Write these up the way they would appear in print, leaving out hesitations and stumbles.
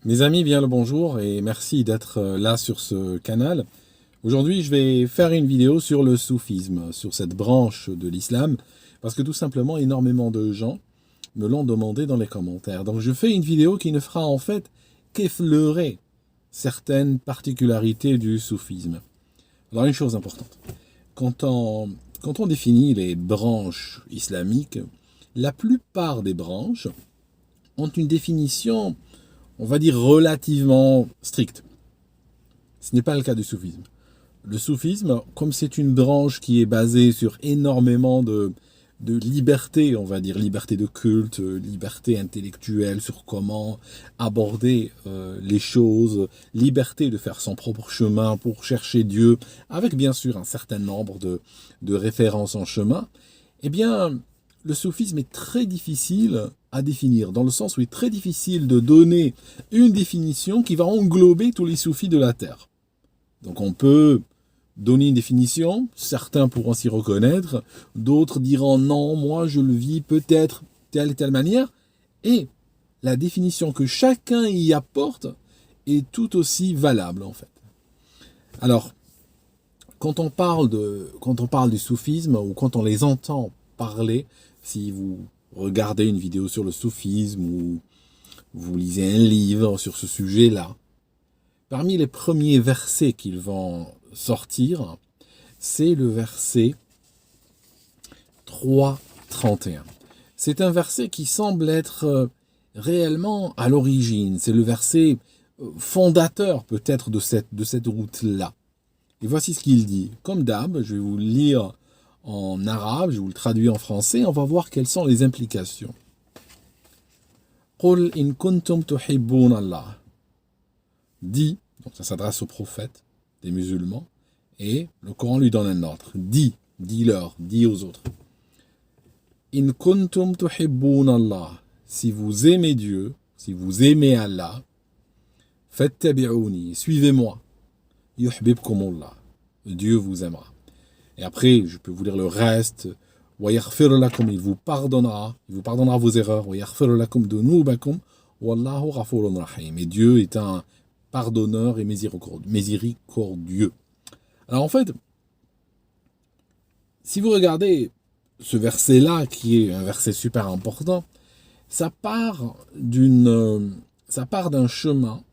Mes amis, bien le bonjour et merci d'être là sur ce canal. Aujourd'hui, je vais faire une vidéo sur le soufisme, sur cette branche de l'islam, parce que tout simplement, énormément de gens me l'ont demandé dans les commentaires. Donc, je fais une vidéo qui ne fera en fait qu'effleurer certaines particularités du soufisme. Alors, une chose importante, quand on définit les branches islamiques, la plupart des branches ont une définition, on va dire, relativement stricte. Ce n'est pas le cas du soufisme. Le soufisme, comme c'est une branche qui est basée sur énormément de liberté, on va dire, liberté de culte, liberté intellectuelle sur comment aborder les choses, liberté de faire son propre chemin pour chercher Dieu, avec bien sûr un certain nombre de références en chemin, eh bien, le soufisme est très difficile à définir, dans le sens où il est très difficile de donner une définition qui va englober tous les soufis de la Terre. Donc on peut donner une définition, certains pourront s'y reconnaître, d'autres diront non, moi je le vis peut-être telle et telle manière, et la définition que chacun y apporte est tout aussi valable en fait. Alors, quand on parle du soufisme, ou quand on les entend parler, si vous regardez une vidéo sur le soufisme, ou vous lisez un livre sur ce sujet-là, parmi les premiers versets qu'ils vont sortir, c'est le verset 3.31. C'est un verset qui semble être réellement à l'origine. C'est le verset fondateur peut-être de cette route-là. Et voici ce qu'il dit. Comme d'hab, je vais vous le lire en arabe, je vous le traduis en français, on va voir quelles sont les implications. Qul in kuntum tuhibbun Allah. Dit, donc ça s'adresse aux prophètes des musulmans, et le Coran lui donne un ordre. Dis-leur, dis aux autres. In kuntum tuhibbun Allah. Si vous aimez Dieu, si vous aimez Allah, fattabi'uni, suivez-moi. Yuhbibkumullah. Dieu vous aimera. Et après, je peux vous lire le reste. Wa yaghfir lakum, il vous pardonnera vos erreurs. Wa yaghfir lakum dunubakum, wallahu ghafurun rahim. Et Dieu est un pardonneur et miséricordieux. Alors en fait, si vous regardez ce verset-là, qui est un verset super important, ça part d'un chemin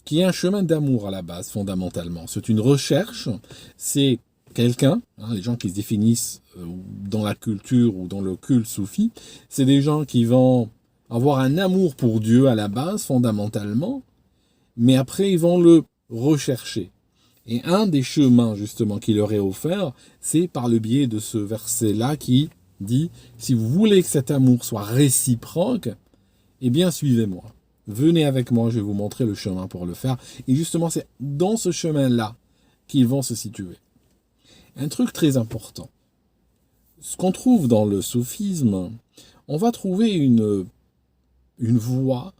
qui est un chemin d'amour à la base, fondamentalement. C'est une recherche, c'est quelqu'un, les gens qui se définissent dans la culture ou dans le culte soufi, c'est des gens qui vont avoir un amour pour Dieu à la base, fondamentalement, mais après ils vont le rechercher. Et un des chemins justement qui leur est offert, c'est par le biais de ce verset-là qui dit « Si vous voulez que cet amour soit réciproque, eh bien suivez-moi. Venez avec moi, je vais vous montrer le chemin pour le faire. » Et justement, c'est dans ce chemin-là qu'ils vont se situer. Un truc très important. Ce qu'on trouve dans le soufisme, on va trouver une voie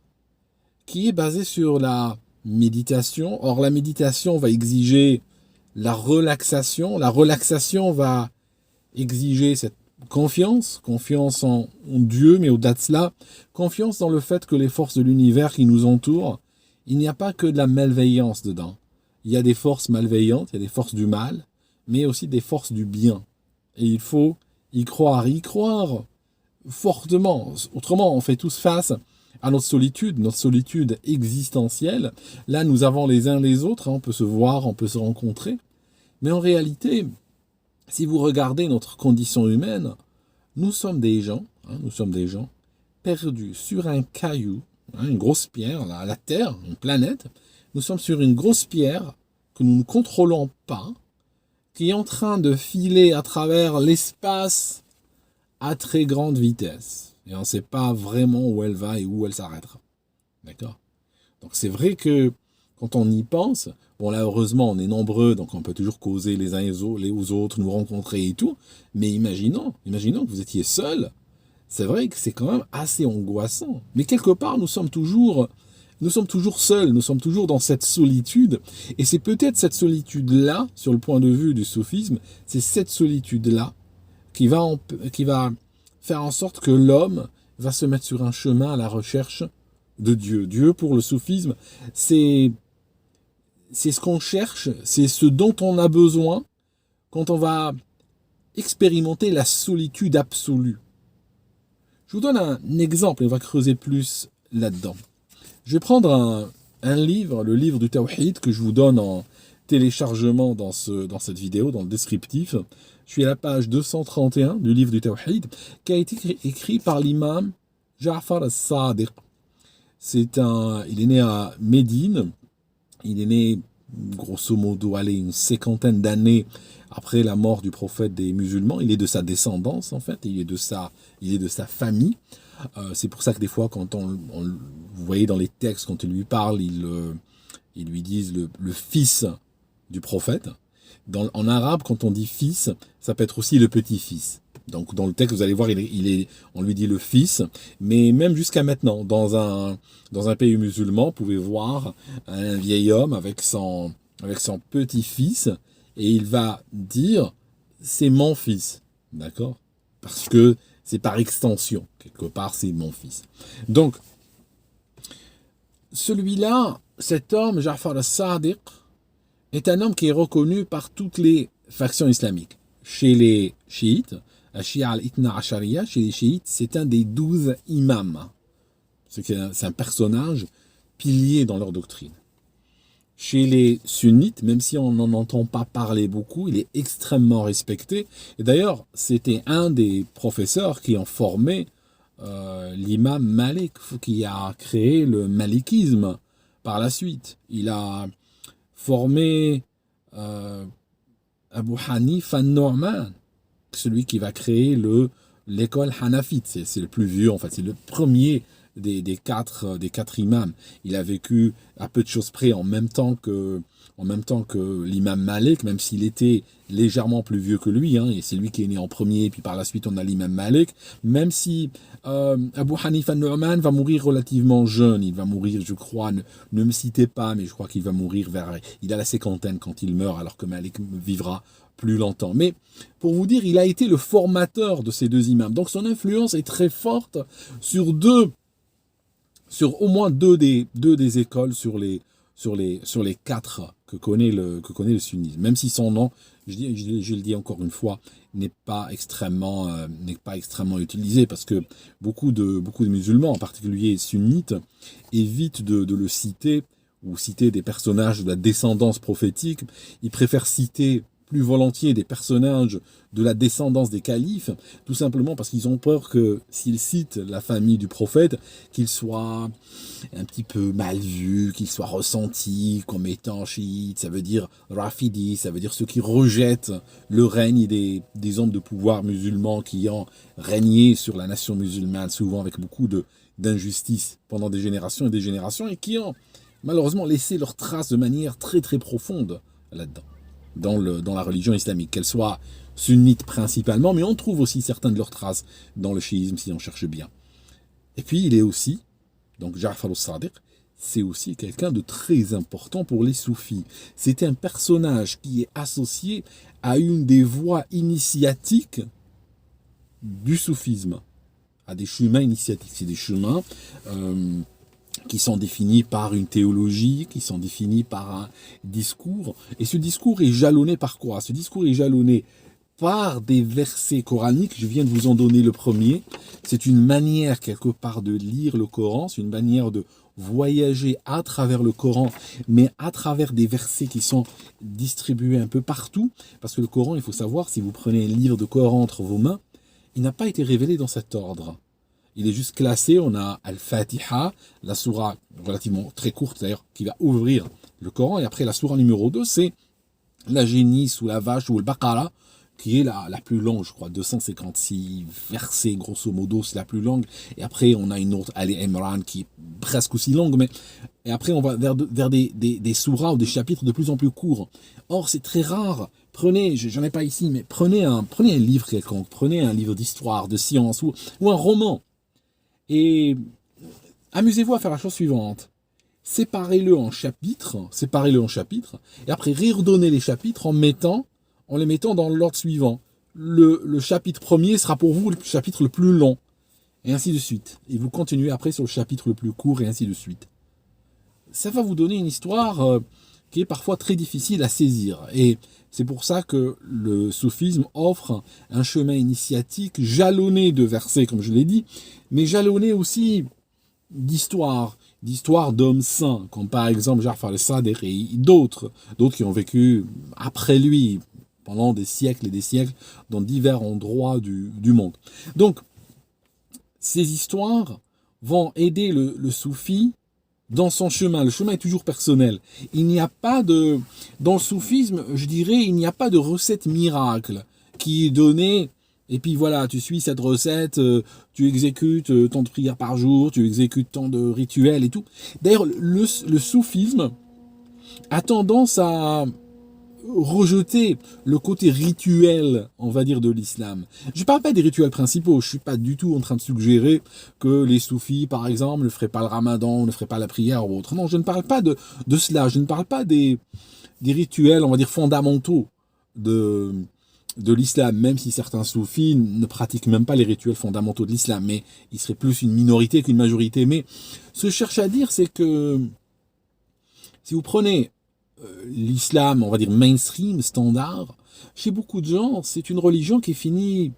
qui est basée sur la méditation. Or, la méditation va exiger la relaxation. La relaxation va exiger cette confiance en Dieu, mais au-delà de cela, confiance dans le fait que les forces de l'univers qui nous entourent, il n'y a pas que de la malveillance dedans. Il y a des forces malveillantes, il y a des forces du mal, mais aussi des forces du bien. Et il faut y croire fortement. Autrement, on fait tous face à notre solitude existentielle. Là, nous avons les uns les autres, on peut se voir, on peut se rencontrer. Mais en réalité, si vous regardez notre condition humaine, nous sommes des gens perdus sur un caillou, une grosse pierre, la Terre, une planète. Nous sommes sur une grosse pierre que nous ne contrôlons pas, qui est en train de filer à travers l'espace à très grande vitesse. Et on ne sait pas vraiment où elle va et où elle s'arrêtera. D'accord ? Donc c'est vrai que quand on y pense, bon là heureusement on est nombreux, donc on peut toujours causer les uns aux autres, nous rencontrer et tout, mais imaginons que vous étiez seul, c'est vrai que c'est quand même assez angoissant. Mais quelque part nous sommes toujours seuls, nous sommes toujours dans cette solitude, et c'est peut-être cette solitude-là, sur le point de vue du soufisme, c'est cette solitude-là qui va faire en sorte que l'homme va se mettre sur un chemin à la recherche de Dieu. Dieu, pour le soufisme, c'est ce qu'on cherche, c'est ce dont on a besoin quand on va expérimenter la solitude absolue. Je vous donne un exemple et on va creuser plus là-dedans. Je vais prendre un livre, le livre du Tawhid, que je vous donne en téléchargement dans cette vidéo, dans le descriptif. Je suis à la page 231 du livre du Tawhid, qui a été écrit par l'imam Ja'far al-Sadiq. Il est né à Médine, il est né grosso modo une cinquantaine d'années après la mort du prophète des musulmans. Il est de sa descendance en fait, il est de sa famille. C'est pour ça que des fois quand vous voyez dans les textes, quand il lui parle, ils lui disent le fils du prophète. En arabe, quand on dit fils, ça peut être aussi le petit-fils. Donc dans le texte, vous allez voir, on lui dit le fils, mais même jusqu'à maintenant, dans un pays musulman, vous pouvez voir un vieil homme avec son petit-fils, et il va dire c'est mon fils, d'accord? Parce que c'est par extension, quelque part c'est mon fils. Donc celui-là, cet homme, Ja'far al-Sadiq, est un homme qui est reconnu par toutes les factions islamiques. Chez les chiites, Shia al-Ithna Ashariya, chez les chiites, c'est un des 12 imams. C'est un personnage pilier dans leur doctrine. Chez les sunnites, même si on n'en entend pas parler beaucoup, il est extrêmement respecté. Et d'ailleurs, c'était un des professeurs qui ont formé l'imam Malik, qui a créé le malikisme par la suite. Il a formé Abu Hanif an-Nu'man, celui qui va créer l'école hanafite. C'est le plus vieux, en fait, c'est le premier des quatre imams. Il a vécu à peu de choses près en même temps que l'imam Malik, même s'il était légèrement plus vieux que lui, hein, et c'est lui qui est né en premier, puis par la suite on a l'imam Malik, même si Abu Hanifa an-Nu'man va mourir relativement jeune, il va mourir, je crois, ne me citez pas, mais je crois qu'il va mourir il a la cinquantaine quand il meurt, alors que Malik vivra plus longtemps. Mais pour vous dire, il a été le formateur de ces deux imams, donc son influence est très forte sur au moins deux des écoles, sur les quatre que connaît le sunnisme. Même si son nom, je le dis encore une fois, n'est pas extrêmement utilisé, parce que beaucoup de musulmans, en particulier sunnites, évitent de le citer, ou citer des personnages de la descendance prophétique. Ils préfèrent citer plus volontiers des personnages de la descendance des califes, tout simplement parce qu'ils ont peur que s'ils citent la famille du prophète, qu'il soit un petit peu mal vu, qu'il soit ressenti comme étant chiite, ça veut dire rafidi, ça veut dire ceux qui rejettent le règne des hommes de pouvoir musulmans qui ont régné sur la nation musulmane, souvent avec beaucoup d'injustice pendant des générations et des générations, et qui ont malheureusement laissé leurs traces de manière très très profonde là-dedans. Dans la religion islamique, qu'elle soit sunnite principalement, mais on trouve aussi certaines de leurs traces dans le chiisme si on cherche bien. Et puis il est aussi, donc Ja'far al-Sadiq, c'est aussi quelqu'un de très important pour les soufis. C'est un personnage qui est associé à une des voies initiatiques du soufisme, à des chemins initiatiques. C'est des chemins qui sont définis par une théologie, qui sont définis par un discours. Et ce discours est jalonné par quoi? Ce discours est jalonné par des versets coraniques. Je viens de vous en donner le premier. C'est une manière, quelque part, de lire le Coran. C'est une manière de voyager à travers le Coran, mais à travers des versets qui sont distribués un peu partout. Parce que le Coran, il faut savoir, si vous prenez un livre de Coran entre vos mains, il n'a pas été révélé dans cet ordre. Il est juste classé, on a Al-Fatiha, la sourate relativement très courte d'ailleurs, qui va ouvrir le Coran. Et après la sourate numéro 2, c'est la génisse ou la vache ou le Baqara, qui est la plus longue, je crois, 256 versets, grosso modo, c'est la plus longue. Et après, on a une autre, Ali Imran, qui est presque aussi longue. Et après, on va vers des sourates ou des chapitres de plus en plus courts. Or, c'est très rare. Prenez, j'en ai pas ici, mais prenez un livre quelconque, prenez un livre d'histoire, de science ou un roman. Et amusez-vous à faire la chose suivante. Séparez-le en chapitres, et après redonnez les chapitres en les mettant dans l'ordre suivant. Le chapitre premier sera pour vous le chapitre le plus long. et ainsi de suite. Et vous continuez après sur le chapitre le plus court, et ainsi de suite. Ça va vous donner une histoire qui est parfois très difficile à saisir. Et c'est pour ça que le soufisme offre un chemin initiatique jalonné de versets, comme je l'ai dit, mais jalonné aussi d'histoires d'hommes saints, comme par exemple Ja'far al-Sadiq et d'autres qui ont vécu après lui, pendant des siècles et des siècles, dans divers endroits du monde. Donc, ces histoires vont aider le soufi dans son chemin. Le chemin est toujours personnel. Il n'y a pas de... Dans le soufisme, je dirais, il n'y a pas de recette miracle qui est donnée, et puis voilà, tu suis cette recette, tu exécutes tant de prières par jour, tu exécutes tant de rituels et tout. D'ailleurs, le soufisme a tendance à rejeter le côté rituel, on va dire, de l'islam. Je ne parle pas des rituels principaux, je ne suis pas du tout en train de suggérer que les soufis, par exemple, ne feraient pas le ramadan, ne feraient pas la prière ou autre. Non, je ne parle pas de cela, je ne parle pas des rituels, on va dire, fondamentaux de l'islam, même si certains soufis ne pratiquent même pas les rituels fondamentaux de l'islam, mais ils seraient plus une minorité qu'une majorité. Mais ce que je cherche à dire, c'est que si vous prenez l'islam, on va dire mainstream, standard, chez beaucoup de gens, c'est une religion qui finit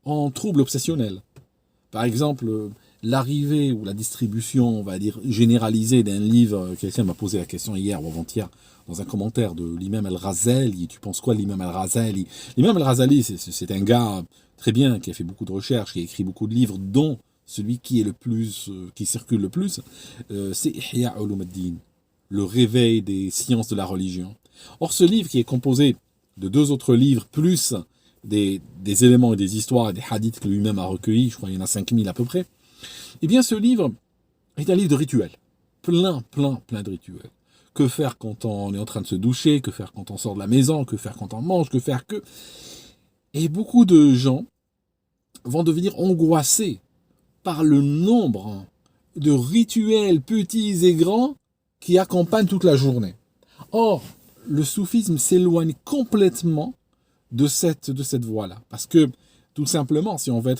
en trouble obsessionnel. Par exemple, l'arrivée ou la distribution, on va dire, généralisée d'un livre, quelqu'un m'a posé la question hier ou avant-hier, dans un commentaire de l'imam Al-Ghazali, tu penses quoi de l'imam Al-Ghazali? L'imam Al-Ghazali, c'est un gars très bien, qui a fait beaucoup de recherches, qui a écrit beaucoup de livres, dont celui qui est le plus, qui circule le plus, c'est Ihya Ulumuddin, le réveil des sciences de la religion. Or, ce livre qui est composé de 2 autres livres, plus des éléments et des histoires et des hadiths que lui-même a recueillis, je crois qu'il y en a 5000 à peu près, eh bien ce livre est un livre de rituels. Plein de rituels. Que faire quand on est en train de se doucher, que faire quand on sort de la maison, que faire quand on mange, que faire que... Et beaucoup de gens vont devenir angoissés par le nombre de rituels petits et grands qui accompagnent toute la journée. Or, le soufisme s'éloigne complètement de cette voie-là. Parce que, tout simplement, si on veut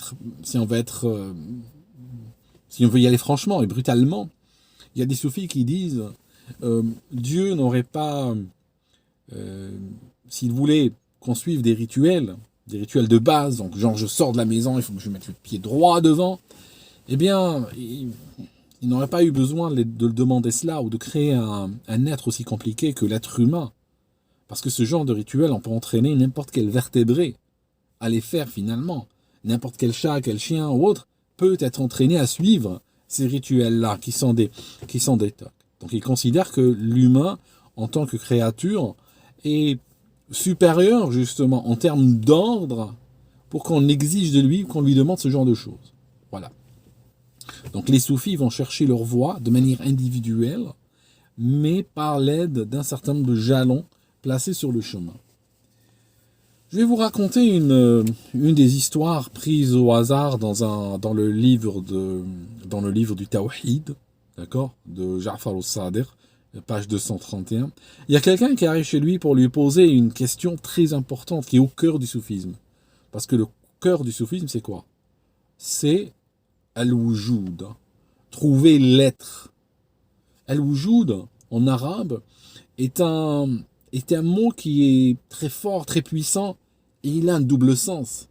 y aller franchement et brutalement, il y a des soufis qui disent Dieu n'aurait pas, s'il voulait qu'on suive des rituels de base, donc genre je sors de la maison, il faut que je mette le pied droit devant, eh bien, il n'aurait pas eu besoin de le demander cela ou de créer un être aussi compliqué que l'être humain. Parce que ce genre de rituel, on peut entraîner n'importe quel vertébré à les faire finalement. N'importe quel chat, quel chien ou autre peut être entraîné à suivre ces rituels-là qui sont des tocs. Donc il considère que l'humain, en tant que créature, est supérieur justement en termes d'ordre pour qu'on exige de lui, qu'on lui demande ce genre de choses. Voilà. Donc les soufis vont chercher leur voie de manière individuelle, mais par l'aide d'un certain nombre de jalons placés sur le chemin. Je vais vous raconter une des histoires prises au hasard dans le livre du Tawhid, d'accord, de Ja'far al-Sadiq, page 231. Il y a quelqu'un qui arrive chez lui pour lui poser une question très importante qui est au cœur du soufisme. Parce que le cœur du soufisme, c'est quoi? C'est al-wujud, trouver l'être. Al-wujud, en arabe, est un mot qui est très fort, très puissant, et il a un double sens.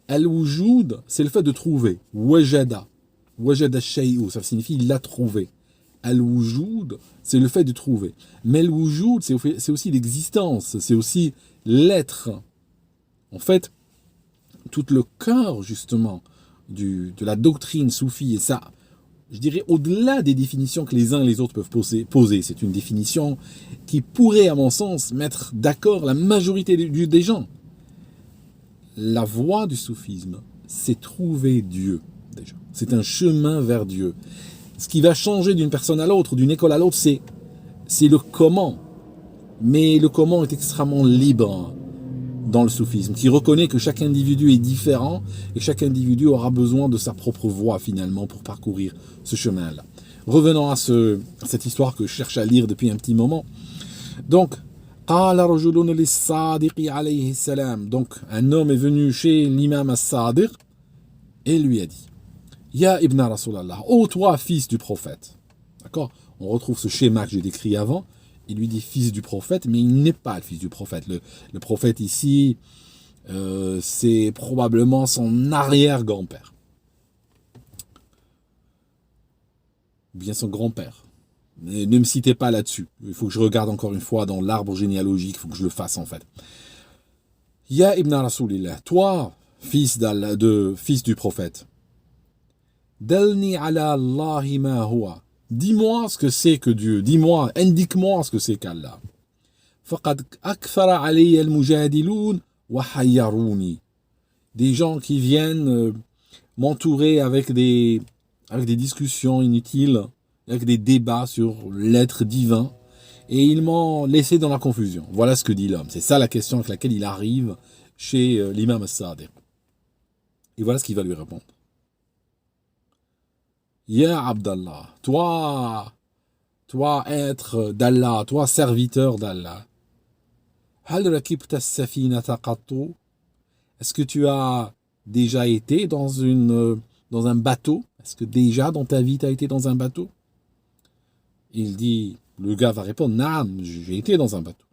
Al-wujud, c'est le fait de trouver. Wajada shay'u, ça signifie il l'a trouvé. Al-wujud, c'est le fait de trouver. Mais al-wujud, c'est aussi l'existence, c'est aussi l'être. En fait, tout le cœur, justement, de la doctrine soufie, et ça, je dirais, au-delà des définitions que les uns et les autres peuvent poser, c'est une définition qui pourrait, à mon sens, mettre d'accord la majorité des gens. La voie du soufisme, c'est trouver Dieu, déjà. C'est un chemin vers Dieu. Ce qui va changer d'une personne à l'autre, d'une école à l'autre, c'est le comment. Mais le comment est extrêmement libre dans le soufisme, qui reconnaît que chaque individu est différent et chaque individu aura besoin de sa propre voie, finalement, pour parcourir ce chemin-là. Revenons à cette histoire que je cherche à lire depuis un petit moment. Donc, donc, un homme est venu chez l'imam as-Sadiq et lui a dit, Ya ibn Rasulallah, ô toi, fils du prophète. D'accord? On retrouve ce schéma que j'ai décrit avant. Il lui dit fils du prophète, mais il n'est pas le fils du prophète. Le prophète ici, c'est probablement son arrière-grand-père. Bien son grand-père. Mais ne me citez pas là-dessus. Il faut que je regarde encore une fois dans l'arbre généalogique, il faut que je le fasse en fait. Ya ibn Rasulillah, toi, fils du prophète. Dalni ala Allahi ma huwa. Dis-moi ce que c'est que Dieu. Dis-moi, indique-moi ce que c'est qu'Allah. Faqad akthara alayya al-mujadilun wa hayyaruni. Des gens qui viennent m'entourer avec des discussions inutiles, avec des débats sur l'être divin, et ils m'ont laissé dans la confusion. Voilà ce que dit l'homme. C'est ça la question avec laquelle il arrive chez l'imam as-Sadiq. Et voilà ce qu'il va lui répondre. Ya Abdallah, toi être d'Allah, toi serviteur d'Allah, hal rakibta as-safinata qattu? Est-ce que tu as déjà été dans un bateau? Est-ce que déjà dans ta vie tu as été dans un bateau? Le gars va répondre, Naam, j'ai été dans un bateau.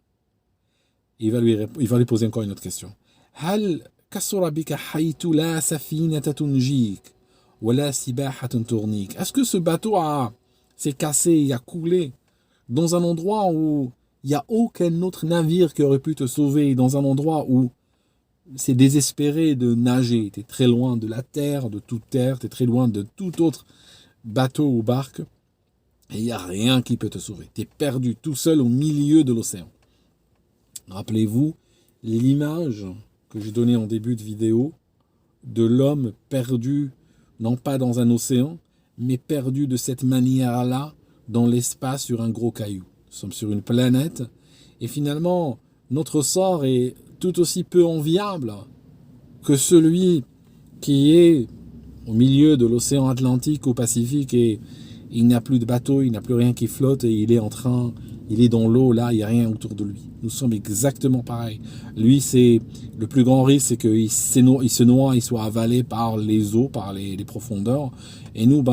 Il va lui poser encore une autre question. Hal kasura bika haytu la safinata tunjik wala sibahatun turnik? Est-ce que ce bateau s'est cassé, il a coulé dans un endroit où il n'y a aucun autre navire qui aurait pu te sauver, dans un endroit où c'est désespéré de nager, tu es très loin de la terre, de toute terre, tu es très loin de tout autre bateau ou barque, et il n'y a rien qui peut te sauver. Tu es perdu tout seul au milieu de l'océan. Rappelez-vous l'image que j'ai donnée en début de vidéo de l'homme perdu, non pas dans un océan, mais perdu de cette manière-là dans l'espace sur un gros caillou. Nous sommes sur une planète, et finalement, notre sort est tout aussi peu enviable que celui qui est au milieu de l'océan Atlantique ou Pacifique et il n'y a plus de bateau, il n'y a plus rien qui flotte et il est dans l'eau, là, il n'y a rien autour de lui. Nous sommes exactement pareils. Lui, c'est le plus grand risque, c'est qu'il se noie, il soit avalé par les eaux, par les profondeurs. Et nous,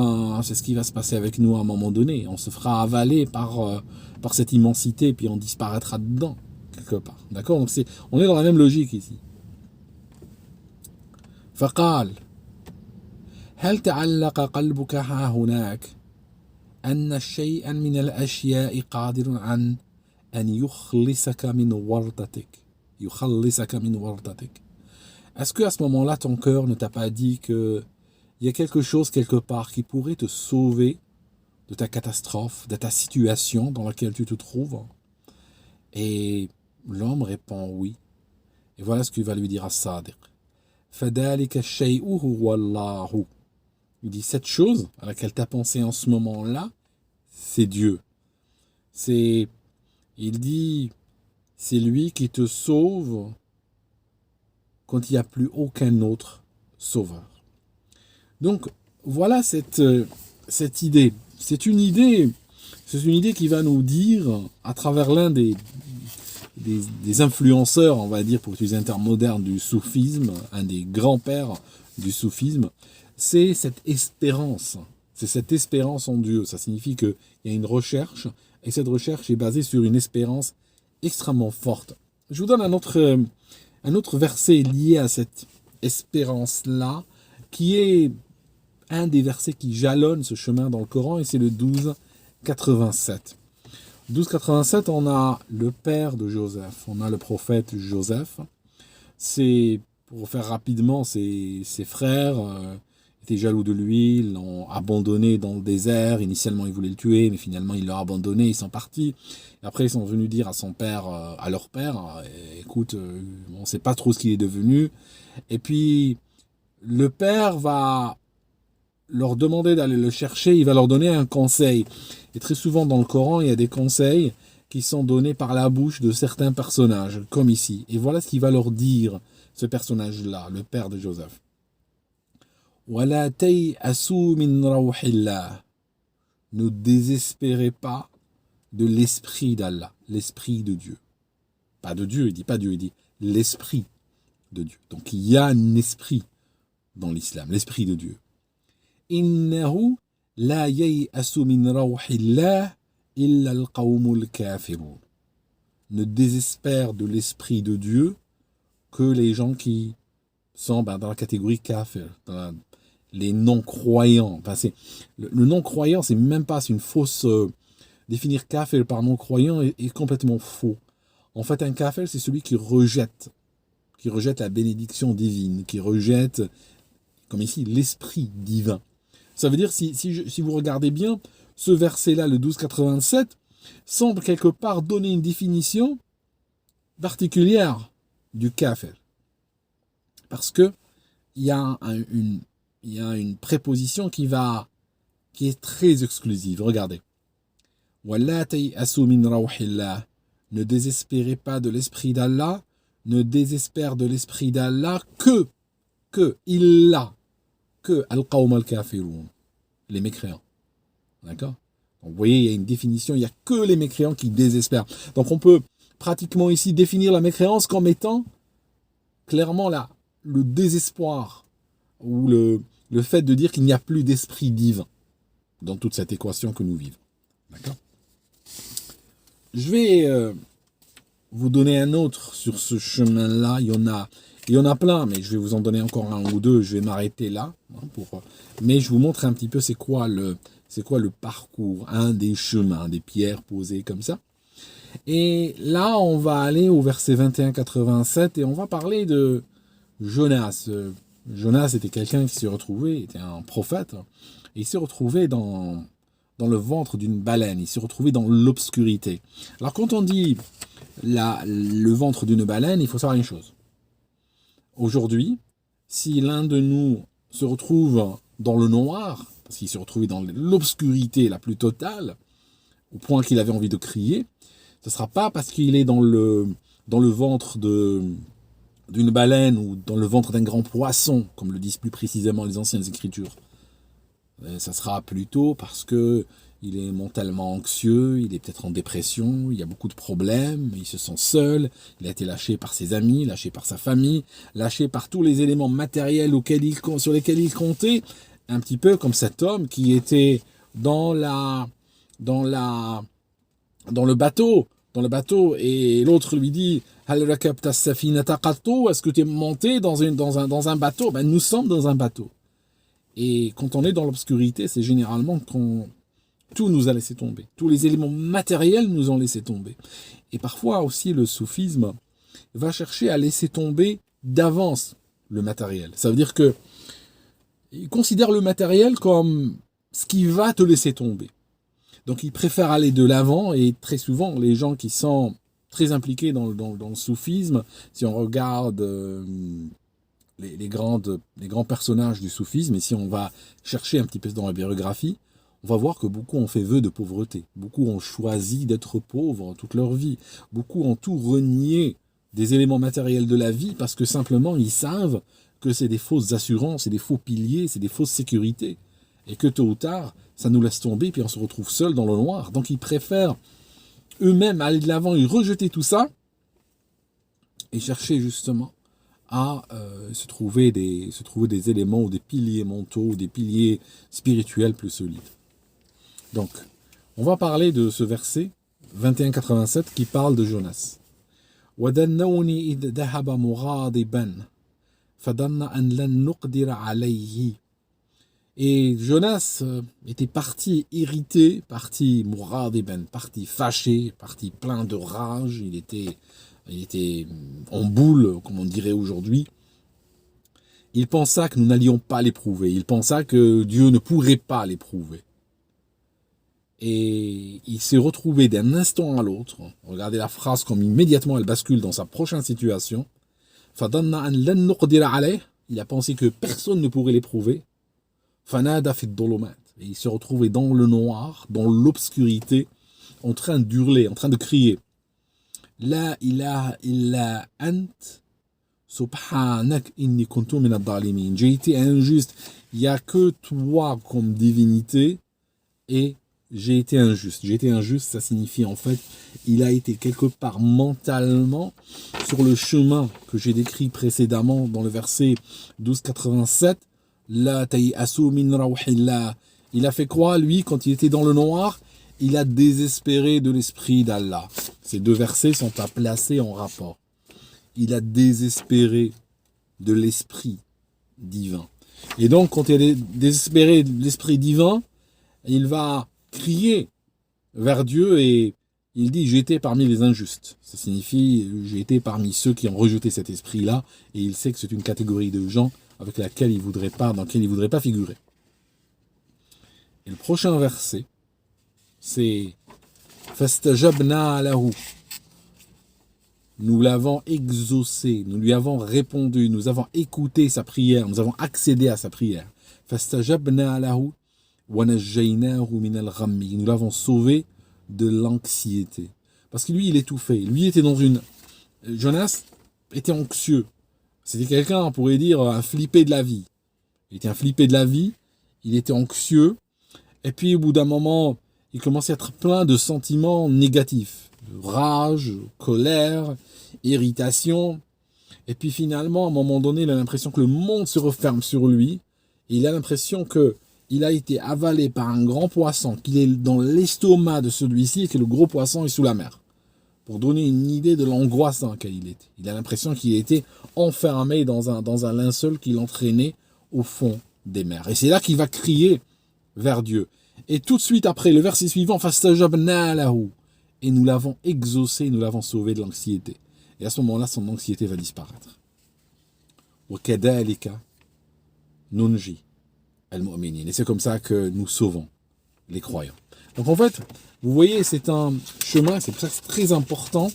c'est ce qui va se passer avec nous à un moment donné. On se fera avaler par cette immensité, puis on disparaîtra dedans, quelque part. D'accord? Donc on est dans la même logique ici. فقال هل تعلق قلبك ها هناك أن شيئا من الأشياء قادر عن أن يخلصك من ورطتك. Est-ce que à ce moment-là ton cœur ne t'a pas dit que il y a quelque chose quelque part qui pourrait te sauver de ta catastrophe, de ta situation dans laquelle tu te trouves? Et l'homme répond oui. Et voilà ce qu'il va lui dire à Sadiq. فَذَلِكَ الشَّيْءُ هُوَ اللَّهُ. Il dit, cette chose à laquelle tu as pensé en ce moment-là, c'est Dieu. Il dit, c'est lui qui te sauve quand il n'y a plus aucun autre sauveur. Donc, voilà cette idée. C'est une idée qui va nous dire, à travers l'un des influenceurs, on va dire, pour utiliser un terme moderne, du soufisme, un des grands-pères du soufisme, c'est cette espérance. C'est cette espérance en Dieu. Ça signifie qu'il y a une recherche, et cette recherche est basée sur une espérance extrêmement forte. Je vous donne un autre verset lié à cette espérance-là, qui est un des versets qui jalonne ce chemin dans le Coran, et c'est le 12,87. 12,87, on a le père de Joseph, on a le prophète Joseph. C'est, pour faire rapidement, ses frères étaient jaloux de lui, ils l'ont abandonné dans le désert. Initialement, ils voulaient le tuer, mais finalement, ils l'ont abandonné, ils sont partis. Et après, ils sont venus dire à son père, à leur père, écoute, on ne sait pas trop ce qu'il est devenu. Et puis, le père va leur demander d'aller le chercher, il va leur donner un conseil. Et très souvent dans le Coran, il y a des conseils qui sont donnés par la bouche de certains personnages, comme ici. Et voilà ce qu'il va leur dire, ce personnage-là, le père de Joseph. وَلَا تَيْأَسُوا مِنْ رَوْحِ اللَّهِ. Ne désespérez pas de l'esprit d'Allah, l'esprit de Dieu. Pas de Dieu, il dit pas Dieu, il dit l'esprit de Dieu. Donc il y a un esprit dans l'islam, l'esprit de Dieu. إنه لا ييأس من روح الله إلا القوم الكافرون. Ne désespère de l'esprit de Dieu que les gens qui sont dans la catégorie kafir, les non-croyants. Enfin, le non-croyant, c'est même pas, c'est une fausse... définir kafir par non-croyant est complètement faux. En fait, un kafir, c'est celui qui rejette la bénédiction divine, qui rejette, comme ici, l'esprit divin. Ça veut dire, si vous regardez bien, ce verset-là, le 12,87, semble quelque part donner une définition particulière du kafir. Parce que il y a une préposition qui est très exclusive. Regardez. وَلَا تَيْأَسُوا مِنْ رَوْحِ اللَّهِ. Ne désespérez pas de l'esprit d'Allah, ne désespère de l'esprit d'Allah que al-qawm al-kafirun, les mécréants. D'accord? Donc vous voyez, il y a une définition, il n'y a que les mécréants qui désespèrent. Donc on peut pratiquement ici définir la mécréance comme étant clairement là, le désespoir ou le fait de dire qu'il n'y a plus d'esprit divin dans toute cette équation que nous vivons. D'accord? Je vais vous donner un autre sur ce chemin-là. Il y en a plein, mais je vais vous en donner encore un ou deux. Je vais m'arrêter là. Mais je vous montre un petit peu c'est quoi le parcours, un des chemins, des pierres posées comme ça. Et là, on va aller au verset 21-87 et on va parler de Jonas. Jonas était quelqu'un qui s'est retrouvé, était un prophète, et il s'est retrouvé dans le ventre d'une baleine, il s'est retrouvé dans l'obscurité. Alors quand on dit le ventre d'une baleine, il faut savoir une chose. Aujourd'hui, si l'un de nous se retrouve dans le noir, parce qu'il s'est retrouvé dans l'obscurité la plus totale, au point qu'il avait envie de crier, ce ne sera pas parce qu'il est dans le ventre d'une baleine ou dans le ventre d'un grand poisson, comme le disent plus précisément les anciennes écritures. Ça sera plutôt parce que il est mentalement anxieux, il est peut-être en dépression, il y a beaucoup de problèmes, il se sent seul, il a été lâché par ses amis, lâché par sa famille, lâché par tous les éléments matériels sur lesquels il comptait, un petit peu comme cet homme qui était dans le bateau, et l'autre lui dit est-ce que tu es monté dans un bateau? Ben, nous sommes dans un bateau. Et quand on est dans l'obscurité, c'est généralement quand tout nous a laissé tomber. Tous les éléments matériels nous ont laissé tomber. Et parfois aussi, le soufisme va chercher à laisser tomber d'avance le matériel. Ça veut dire que il considère le matériel comme ce qui va te laisser tomber. Donc il préfère aller de l'avant, et très souvent, les gens qui sont très impliqués dans le soufisme, si on regarde les grands personnages du soufisme, et si on va chercher un petit peu dans la biographie, on va voir que beaucoup ont fait vœu de pauvreté. Beaucoup ont choisi d'être pauvres toute leur vie. Beaucoup ont tout renié des éléments matériels de la vie parce que simplement ils savent que c'est des fausses assurances, c'est des faux piliers, c'est des fausses sécurités. Et que tôt ou tard, ça nous laisse tomber, puis on se retrouve seul dans le noir. Donc ils préfèrent eux-mêmes aller de l'avant et rejeter tout ça et chercher justement à se trouver des éléments ou des piliers mentaux ou des piliers spirituels plus solides. Donc, on va parler de ce verset 21-87 qui parle de Jonas. وَدَنَّوْنِي إِذْ ذَهَبَ مُغَاضِبًا فَظَنَّ أَنْ لَنْ نُقْدِرَ عَلَيْهِ. Et Jonas était parti irrité, parti mughadiban, parti fâché, parti plein de rage. Il était en boule, comme on dirait aujourd'hui. Il pensa que nous n'allions pas l'éprouver. Il pensa que Dieu ne pourrait pas l'éprouver. Et il s'est retrouvé d'un instant à l'autre. Regardez la phrase comme immédiatement elle bascule dans sa prochaine situation. فَظَنَّ أَنْ لَنْ نُقْدِرَ عَلَيْهِ. Il a pensé que personne ne pourrait l'éprouver. فَنَادَى فِي الظُّلُمَاتِ. Et il s'est retrouvé dans le noir, dans l'obscurité, en train d'hurler, en train de crier. La ilaha illa ant subhanak inni kuntu min ad-dhalimin. J'ai été injuste. Il n'y a que toi comme divinité et j'ai été injuste. J'ai été injuste, ça signifie en fait, il a été quelque part mentalement sur le chemin que j'ai décrit précédemment dans le verset 12-87. La tayasu min rawhillah. Il a fait quoi, lui, quand il était dans le noir? Il a désespéré de l'esprit d'Allah. Ces deux versets sont à placer en rapport. Il a désespéré de l'esprit divin. Et donc, quand il est désespéré de l'esprit divin, il va crier vers Dieu et il dit « J'ai été parmi les injustes ». Ça signifie « J'ai été parmi ceux qui ont rejeté cet esprit-là » et il sait que c'est une catégorie de gens avec laquelle il voudrait pas, dans laquelle il ne voudrait pas figurer. Et le prochain verset, c'est « Fastajabna lahu ». Nous l'avons exaucé, nous lui avons répondu, nous avons écouté sa prière, nous avons accédé à sa prière. Fastajabna lahu wa najjaynahu min al-ghammi. Nous l'avons sauvé de l'anxiété. Parce que lui, il étouffait. Lui était dans une... Jonas était anxieux. C'était quelqu'un, on pourrait dire, un flippé de la vie. Il était un flippé de la vie, il était anxieux. Et puis, au bout d'un moment, il commençait à être plein de sentiments négatifs. Rage, colère, irritation. Et puis finalement, à un moment donné, il a l'impression que le monde se referme sur lui. Et il a l'impression qu'il a été avalé par un grand poisson, qu'il est dans l'estomac de celui-ci et que le gros poisson est sous la mer. Pour donner une idée de l'angoisse dans laquelle il était. Il a l'impression qu'il était enfermé dans un linceul qui l'entraînait au fond des mers. Et c'est là qu'il va crier vers Dieu. Et tout de suite après, le verset suivant, fastajabna lahu. Et nous l'avons exaucé, nous l'avons sauvé de l'anxiété. Et à ce moment-là, son anxiété va disparaître. وَكَذَلِكَ نُنْجِي الْمُؤْمِنِينَ. Et c'est comme ça que nous sauvons les croyants. Donc en fait, vous voyez, c'est un chemin, c'est pour ça que c'est très important.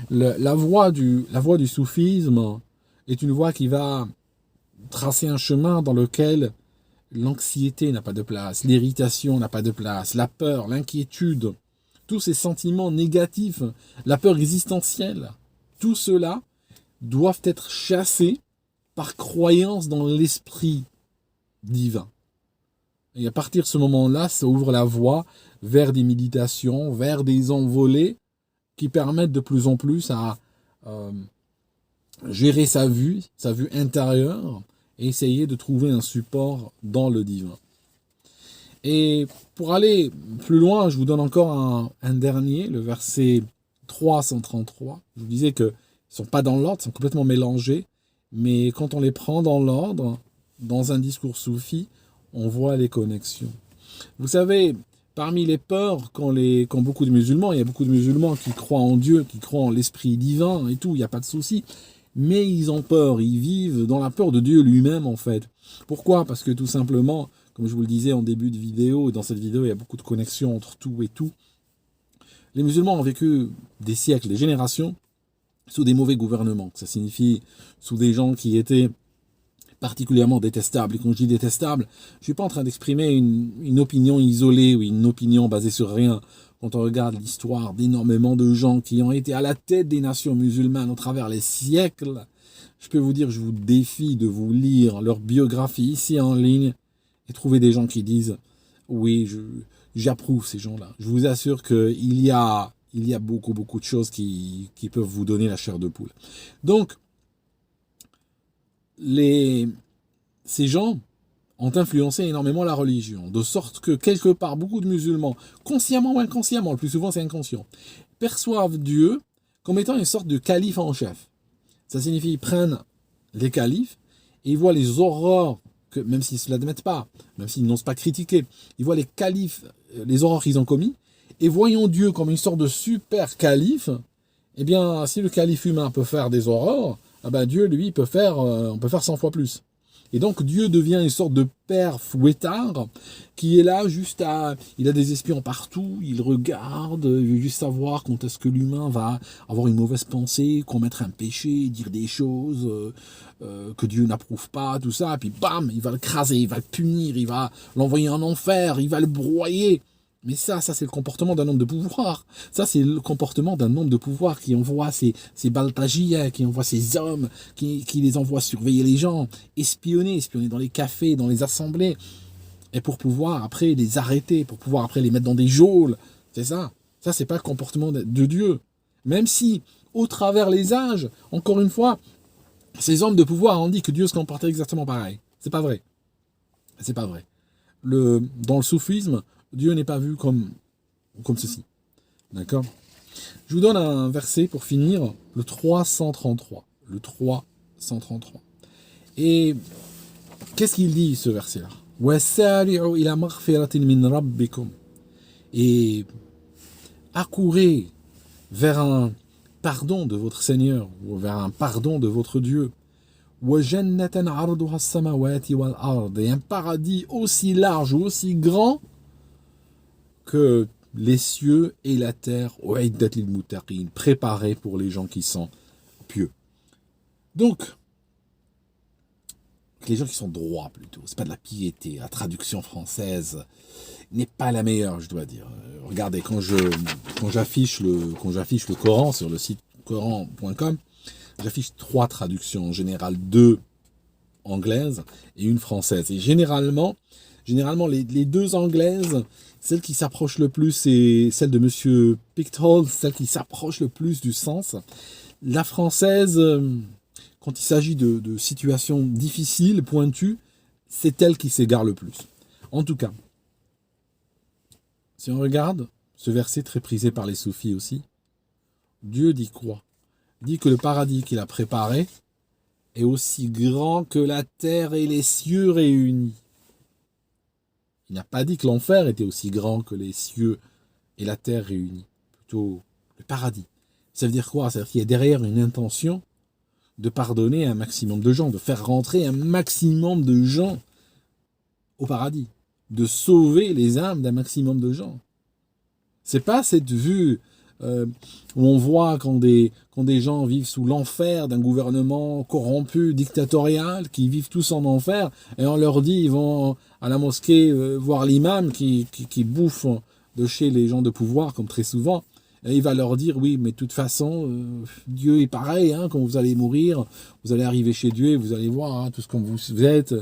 La voie du soufisme est une voie qui va tracer un chemin dans lequel l'anxiété n'a pas de place, l'irritation n'a pas de place, la peur, l'inquiétude, tous ces sentiments négatifs, la peur existentielle, tout cela doivent être chassés par croyance dans l'esprit divin. Et à partir de ce moment-là, ça ouvre la voie vers des méditations, vers des envolées qui permettent de plus en plus à gérer sa vue intérieure et essayer de trouver un support dans le divin. Et pour aller plus loin, je vous donne encore un dernier, le verset 333. Je vous disais qu'ils ne sont pas dans l'ordre, ils sont complètement mélangés, mais quand on les prend dans l'ordre, dans un discours soufi, on voit les connexions. Vous savez, parmi les peurs qu'ont beaucoup de musulmans, il y a beaucoup de musulmans qui croient en Dieu, qui croient en l'esprit divin et tout, il n'y a pas de souci, mais ils ont peur, ils vivent dans la peur de Dieu lui-même en fait. Pourquoi? Parce que tout simplement, comme je vous le disais en début de vidéo, dans cette vidéo, il y a beaucoup de connexions entre tout et tout. Les musulmans ont vécu des siècles, des générations, sous des mauvais gouvernements. Ça signifie sous des gens qui étaient particulièrement détestables. Et quand je dis détestables, je ne suis pas en train d'exprimer une opinion isolée ou une opinion basée sur rien. Quand on regarde l'histoire d'énormément de gens qui ont été à la tête des nations musulmanes au travers les siècles, je peux vous dire, je vous défie de vous lire leur biographie ici en ligne et trouver des gens qui disent « Oui, j'approuve ces gens-là ». Je vous assure qu'il y a beaucoup de choses qui peuvent vous donner la chair de poule. Donc, ces gens ont influencé énormément la religion, de sorte que quelque part, beaucoup de musulmans, consciemment ou inconsciemment, le plus souvent c'est inconscient, perçoivent Dieu comme étant une sorte de calife en chef. Ça signifie qu'ils prennent les califes et ils voient les horreurs, même s'ils ne se l'admettent pas, même s'ils n'osent pas critiquer, ils voient les califes, les horreurs qu'ils ont commis, et voyant Dieu comme une sorte de super calife, eh bien, si le calife humain peut faire des horreurs, ah ben Dieu, lui, on peut faire 100 fois plus. Et donc Dieu devient une sorte de père fouettard qui est là il a des espions partout, il regarde, il veut juste savoir quand est-ce que l'humain va avoir une mauvaise pensée, commettre un péché, dire des choses que Dieu n'approuve pas, tout ça, et puis bam, il va le craser, il va le punir, il va l'envoyer en enfer, il va le broyer. Mais ça c'est le comportement d'un homme de pouvoir. Ça, c'est le comportement d'un homme de pouvoir qui envoie ses baltagiens, qui envoie ses hommes, qui les envoie surveiller les gens, espionner dans les cafés, dans les assemblées, et pour pouvoir après les arrêter, pour pouvoir après les mettre dans des geôles. C'est ça. Ça, c'est pas le comportement de Dieu. Même si, au travers les âges, encore une fois, ces hommes de pouvoir ont dit que Dieu se comportait exactement pareil. C'est pas vrai. C'est pas vrai. Dans le soufisme, Dieu n'est pas vu comme ceci. D'accord? Je vous donne un verset pour finir, le 333. Le 333. Et qu'est-ce qu'il dit, ce verset-là? وَسَارِعُوا إِلَى مَغْفِرَةٍ مِّن رَبِّكُمْ. Et accourez vers un pardon de votre Seigneur, ou vers un pardon de votre Dieu. وَجَنَّةً عَرْضُهَا السَّمَاوَاتِ وَالْأَرْضِ. Et un paradis aussi large ou aussi grand que les cieux et la terre, u'iddat lil muttaqin, préparés pour les gens qui sont pieux. Donc, les gens qui sont droits plutôt, c'est pas de la piété. La traduction française n'est pas la meilleure, je dois dire. Regardez, quand j'affiche le Coran sur le site coran.com, j'affiche 3 traductions, en général 2 anglaises et une française. Et généralement les 2 anglaises, celle qui s'approche le plus, c'est celle de Monsieur Pickthall, celle qui s'approche le plus du sens. La française, quand il s'agit de situations difficiles, pointues, c'est elle qui s'égare le plus. En tout cas, si on regarde ce verset très prisé par les soufis aussi, Dieu dit quoi? Il dit que le paradis qu'il a préparé est aussi grand que la terre et les cieux réunis. Il n'a pas dit que l'enfer était aussi grand que les cieux et la terre réunis. Plutôt le paradis. Ça veut dire quoi? Ça veut dire qu'il y a derrière une intention de pardonner un maximum de gens, de faire rentrer un maximum de gens au paradis, de sauver les âmes d'un maximum de gens. C'est pas cette vue où on voit quand des gens vivent sous l'enfer d'un gouvernement corrompu, dictatorial, qui vivent tous en enfer, et on leur dit, ils vont à la mosquée voir l'imam qui bouffe de chez les gens de pouvoir, comme très souvent, et il va leur dire, oui, mais de toute façon, Dieu est pareil, hein, quand vous allez mourir, vous allez arriver chez Dieu, et vous allez voir, hein, tout ce qu'on vous êtes,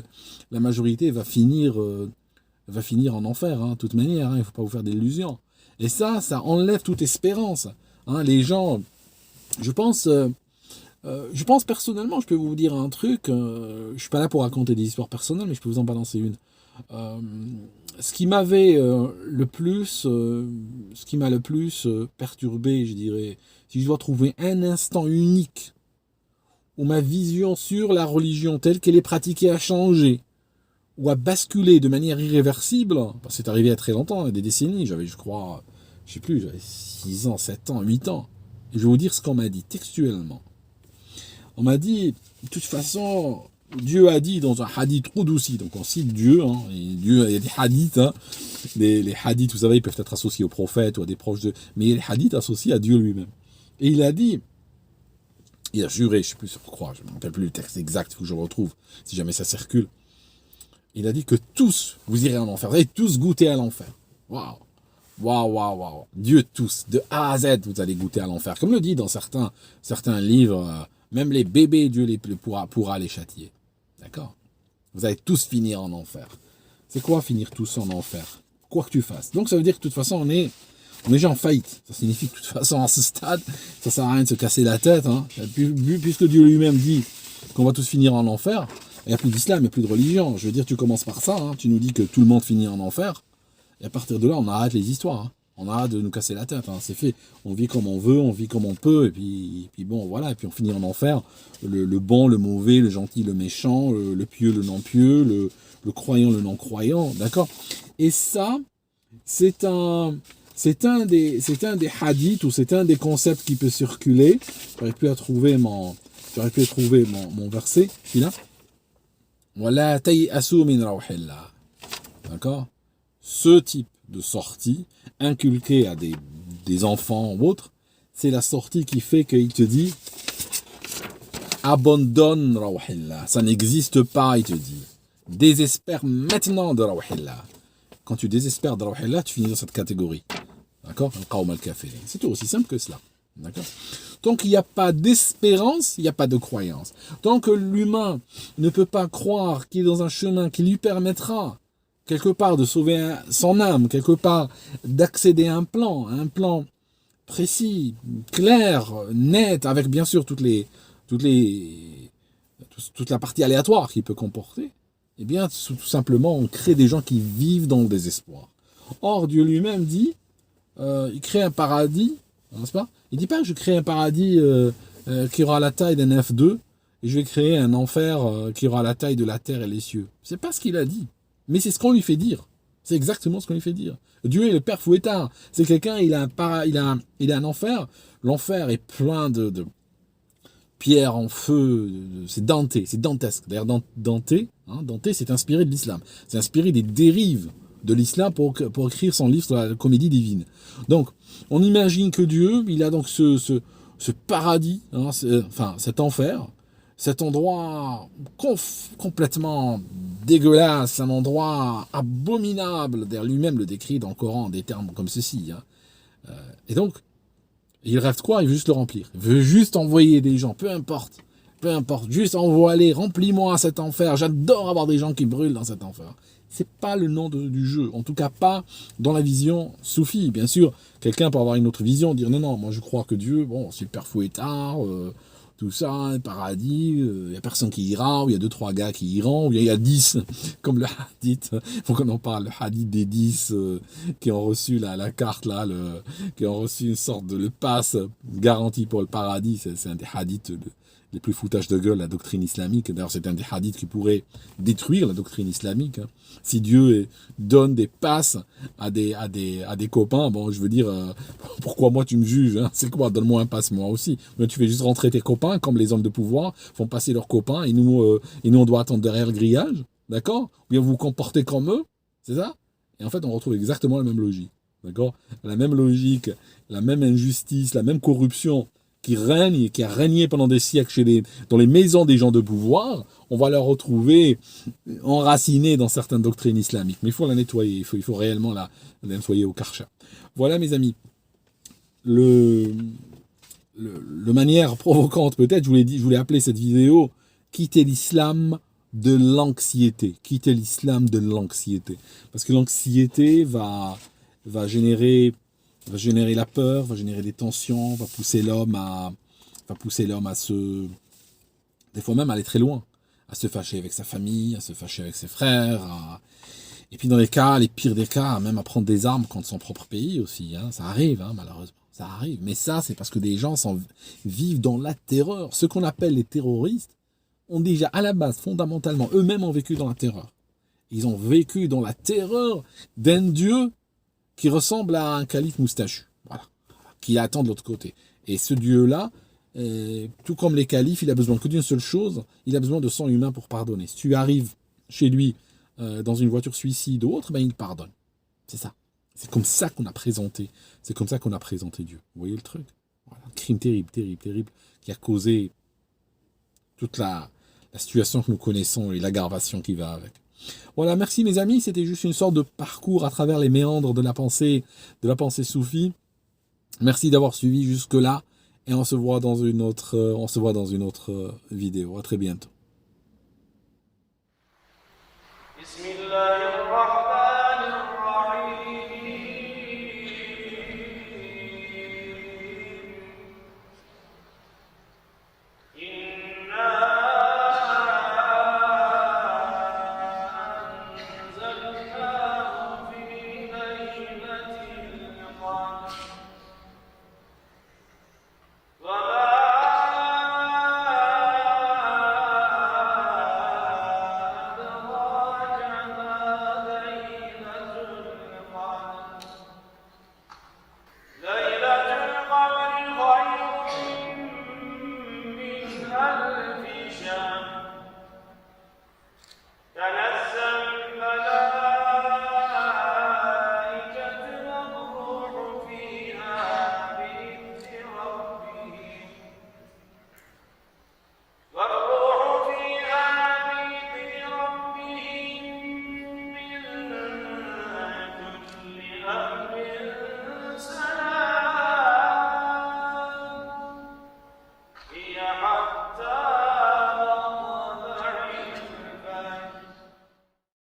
la majorité va finir en enfer, hein, de toute manière, hein, il ne faut pas vous faire d'illusions. Et ça enlève toute espérance. Hein, les gens, je pense personnellement, je peux vous dire un truc, je ne suis pas là pour raconter des histoires personnelles, mais je peux vous en balancer une. Ce qui m'a le plus perturbé, je dirais, si je dois trouver un instant unique où ma vision sur la religion telle qu'elle est pratiquée a changé, ou à basculer de manière irréversible, c'est arrivé il y a très longtemps, des décennies, j'avais 6 ans, 7 ans, 8 ans. Et je vais vous dire ce qu'on m'a dit textuellement. On m'a dit, de toute façon, Dieu a dit dans un hadith Qudusi, donc on cite Dieu, hein, et Dieu, il y a des hadiths, hein, les hadiths, vous savez, ils peuvent être associés aux prophètes ou à des proches de... Mais il y a des hadiths associés à Dieu lui-même. Et il a juré, je ne sais plus sur quoi, je ne me rappelle plus le texte exact, il faut que je le retrouve, si jamais ça circule. Il a dit que tous, vous irez en enfer. Vous allez tous goûter à l'enfer. Waouh. Waouh. Dieu tous, de A à Z, vous allez goûter à l'enfer. Comme le dit dans certains livres, même les bébés, Dieu pourra les châtier. D'accord? Vous allez tous finir en enfer. C'est quoi finir tous en enfer? Quoi que tu fasses. Donc ça veut dire que de toute façon, on est déjà en faillite. Ça signifie que de toute façon, à ce stade, ça sert à rien de se casser la tête. Hein. Puisque Dieu lui-même dit qu'on va tous finir en enfer, il n'y a plus d'islam, il n'y a plus de religion. Je veux dire, tu commences par ça, hein. Tu nous dis que tout le monde finit en enfer, et à partir de là, on arrête les histoires. Hein. On arrête de nous casser la tête, hein. C'est fait. On vit comme on veut, on vit comme on peut, et puis bon, voilà, et puis on finit en enfer. Le bon, le mauvais, le gentil, le méchant, le pieux, le non-pieux, le croyant, le non-croyant, d'accord? Et ça, c'est un des hadiths, ou c'est un des concepts qui peut circuler. J'aurais pu trouver mon verset, celui-là. Voilà, d'accord? Ce type de sortie, inculquée à des enfants ou autres, c'est la sortie qui fait qu'il te dit abandonne rawhillah. Ça n'existe pas, il te dit. Désespère maintenant de rawhillah. Quand tu désespères de rawhillah, tu finis dans cette catégorie. D'accord? C'est tout aussi simple que cela. D'accord? Tant qu'il n'y a pas d'espérance, il n'y a pas de croyance. Tant que l'humain ne peut pas croire qu'il est dans un chemin qui lui permettra, quelque part, de sauver son âme, quelque part, d'accéder à un plan précis, clair, net, avec bien sûr toute la partie aléatoire qu'il peut comporter, eh bien, tout simplement, on crée des gens qui vivent dans le désespoir. Or, Dieu lui-même dit, il crée un paradis, n'est-ce pas? Il dit pas que je crée un paradis qui aura la taille d'un F2, et je vais créer un enfer qui aura la taille de la terre et les cieux. C'est pas ce qu'il a dit, mais c'est ce qu'on lui fait dire. C'est exactement ce qu'on lui fait dire. Dieu est le père fouettard. C'est quelqu'un, il a un enfer. L'enfer est plein de pierres en feu. C'est dantesque. D'ailleurs, Dante s'est inspiré de l'islam. C'est inspiré des dérives de l'islam pour écrire son livre sur la comédie divine. Donc, on imagine que Dieu, il a donc ce paradis, cet enfer, cet endroit complètement dégueulasse, un endroit abominable. D'ailleurs, lui-même le décrit dans le Coran des termes comme ceci. Et donc, il rêve de quoi? Il veut juste le remplir. Il veut juste envoyer des gens, peu importe, juste envoie-les, remplis-moi cet enfer. J'adore avoir des gens qui brûlent dans cet enfer. C'est pas le nom du jeu, en tout cas pas dans la vision soufie. Bien sûr, quelqu'un peut avoir une autre vision, dire non, moi je crois que Dieu, bon, c'est le père fouettard, tout ça, un paradis, il n'y a personne qui ira, ou il y a 2-3 gars qui iront, ou il y a 10, comme le hadith, il faut qu'on en parle, le hadith des 10 qui ont reçu la carte, là, qui ont reçu une sorte de le pass garanti pour le paradis. C'est un des hadiths les plus foutages de gueule, la doctrine islamique. D'ailleurs, c'est un des hadiths qui pourrait détruire la doctrine islamique. Si Dieu donne des passes à des copains, bon, je veux dire, pourquoi moi tu me juges, hein? C'est quoi? Donne-moi un passe moi aussi. Mais tu fais juste rentrer tes copains, comme les hommes de pouvoir font passer leurs copains, et nous on doit attendre derrière le grillage, d'accord? Ou bien vous vous comportez comme eux, c'est ça? Et en fait, on retrouve exactement la même logique, d'accord? La même logique, la même injustice, la même corruption qui règne, qui a régné pendant des siècles dans les maisons des gens de pouvoir, on va la retrouver enracinée dans certaines doctrines islamiques. Mais il faut la nettoyer, il faut réellement la nettoyer au karcha. Voilà mes amis, le manière provocante peut-être, je voulais appeler cette vidéo « Quitter l'islam de l'anxiété ». Quitter l'islam de l'anxiété. Parce que l'anxiété va générer la peur, va générer des tensions, va pousser l'homme à des fois même à aller très loin, à se fâcher avec sa famille, à se fâcher avec ses frères, et puis dans les pires des cas, même à prendre des armes contre son propre pays aussi, hein. Ça arrive, hein, malheureusement, ça arrive. Mais ça, c'est parce que des gens vivent dans la terreur. Ce qu'on appelle les terroristes ont déjà, à la base, fondamentalement, eux-mêmes ont vécu dans la terreur. Ils ont vécu dans la terreur d'un Dieu qui ressemble à un calife moustachu, voilà, qui attend de l'autre côté. Et ce Dieu-là, tout comme les califes, il a besoin que d'une seule chose, il a besoin de sang humain pour pardonner. Si tu arrives chez lui dans une voiture suicide ou autre, ben il pardonne. C'est ça. C'est comme ça qu'on a présenté. C'est comme ça qu'on a présenté Dieu. Vous voyez le truc? Voilà. Un crime terrible, terrible, terrible, qui a causé toute la situation que nous connaissons et l'aggravation qui va avec. Voilà, merci mes amis, c'était juste une sorte de parcours à travers les méandres de la pensée soufie. Merci d'avoir suivi jusque-là et on se voit dans une autre vidéo. À très bientôt.